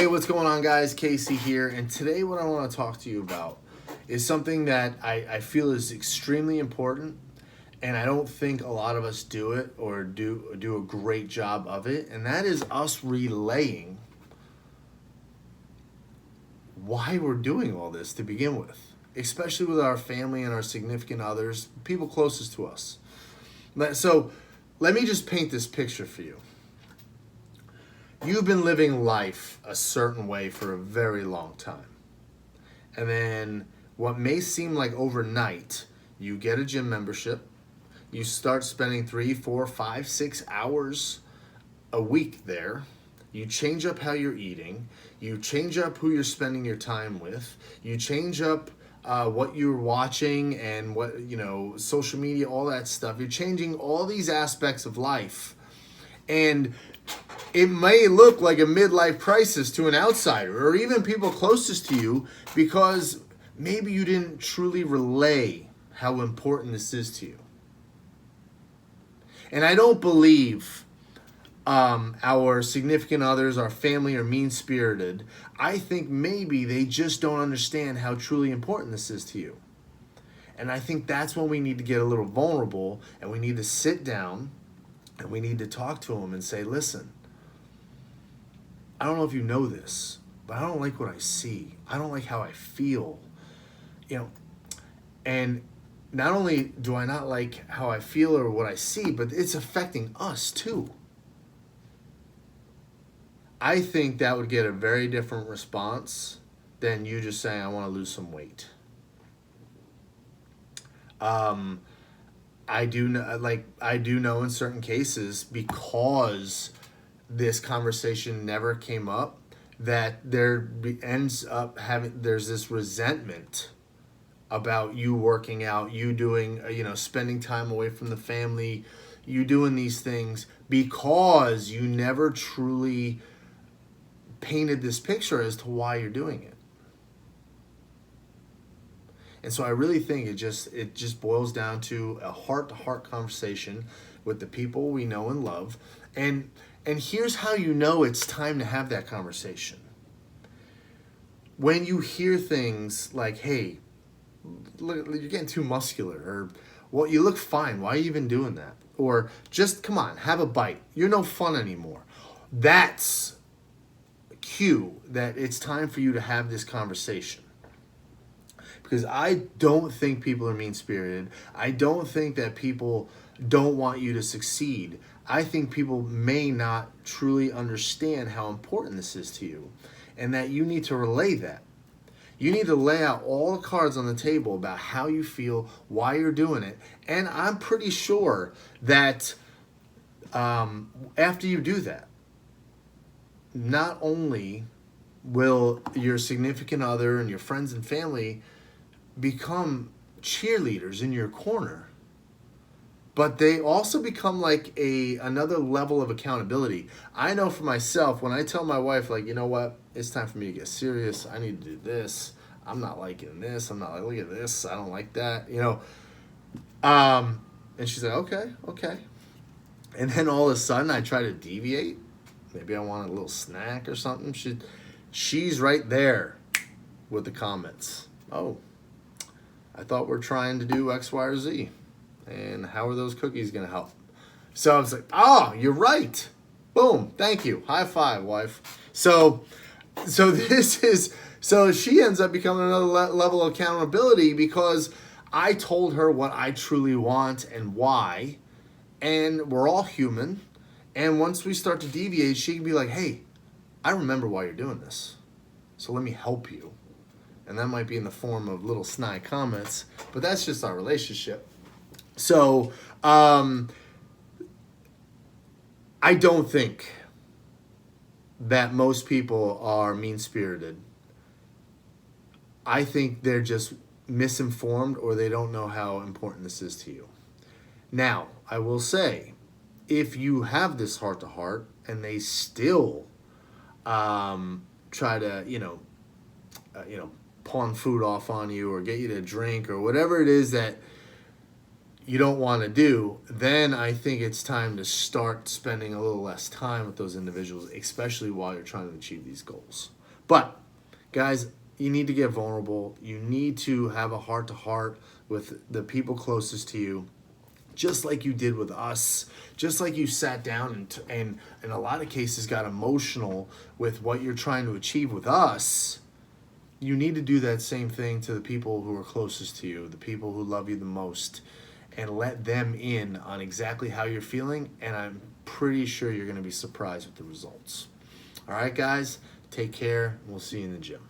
Hey, what's going on, guys? Casey here, and today what I want to talk to you about is something that I feel is extremely important, and I don't think a lot of us do it or do a great job of it, and that is us relaying why we're doing all this to begin with, especially with our family and our significant others, people closest to us. So let me just paint this picture for you. You've been living life a certain way for a very long time. And then what may seem like overnight, you get a gym membership, you start spending 3, 4, 5, 6 hours a week there. You change up how you're eating, you change up who you're spending your time with, you change up what you're watching and what, social media, all that stuff. You're changing all these aspects of life. And it may look like a midlife crisis to an outsider or even people closest to you because maybe you didn't truly relay how important this is to you. And I don't believe our significant others, our family are mean-spirited. I think maybe they just don't understand how truly important this is to you. And I think that's when we need to get a little vulnerable and we need to sit down and we need to talk to them and say, listen, I don't know if you know this, but I don't like what I see. I don't like how I feel. And not only do I not like how I feel or what I see, but it's affecting us too. I think that would get a very different response than you just saying, I want to lose some weight. I do know in certain cases, because this conversation never came up, that there's this resentment about you working out, you doing, spending time away from the family, you doing these things because you never truly painted this picture as to why you're doing it. And so I really think it just boils down to a heart-to-heart conversation with the people we know and love. And here's how you know it's time to have that conversation. When you hear things like, hey, look, you're getting too muscular, or, well, you look fine, why are you even doing that? Or just, come on, have a bite, you're no fun anymore. That's a cue that it's time for you to have this conversation. Because I don't think people are mean-spirited. I don't think that people don't want you to succeed. I think people may not truly understand how important this is to you, and that you need to relay that. You need to lay out all the cards on the table about how you feel, why you're doing it. And I'm pretty sure that after you do that, not only will your significant other and your friends and family become cheerleaders in your corner, but they also become like another level of accountability. I know for myself, when I tell my wife, like, you know what, it's time for me to get serious. I need to do this. I'm not liking this. I'm not like, look at this. I don't like that. And she's like, okay. And then all of a sudden I try to deviate. Maybe I want a little snack or something. She's right there with the comments. Oh, I thought we're trying to do X, Y, or Z. And how are those cookies going to help? So I was like, you're right. Boom. Thank you. High five, wife. So she ends up becoming another level of accountability because I told her what I truly want and why. And we're all human. And once we start to deviate, she can be like, hey, I remember why you're doing this. So let me help you. And that might be in the form of little snide comments, but that's just our relationship. So I don't think that most people are mean-spirited. I think they're just misinformed, or they don't know how important this is to you. Now, I will say, if you have this heart-to-heart and they still try to, pawn food off on you or get you to drink or whatever it is that you don't want to do, then I think it's time to start spending a little less time with those individuals, especially while you're trying to achieve these goals. But guys, you need to get vulnerable. You need to have a heart to heart with the people closest to you, just like you did with us, just like you sat down and in a lot of cases got emotional with what you're trying to achieve with us. You need to do that same thing to the people who are closest to you, the people who love you the most, and let them in on exactly how you're feeling, and I'm pretty sure you're going to be surprised with the results. All right, guys, take care, and we'll see you in the gym.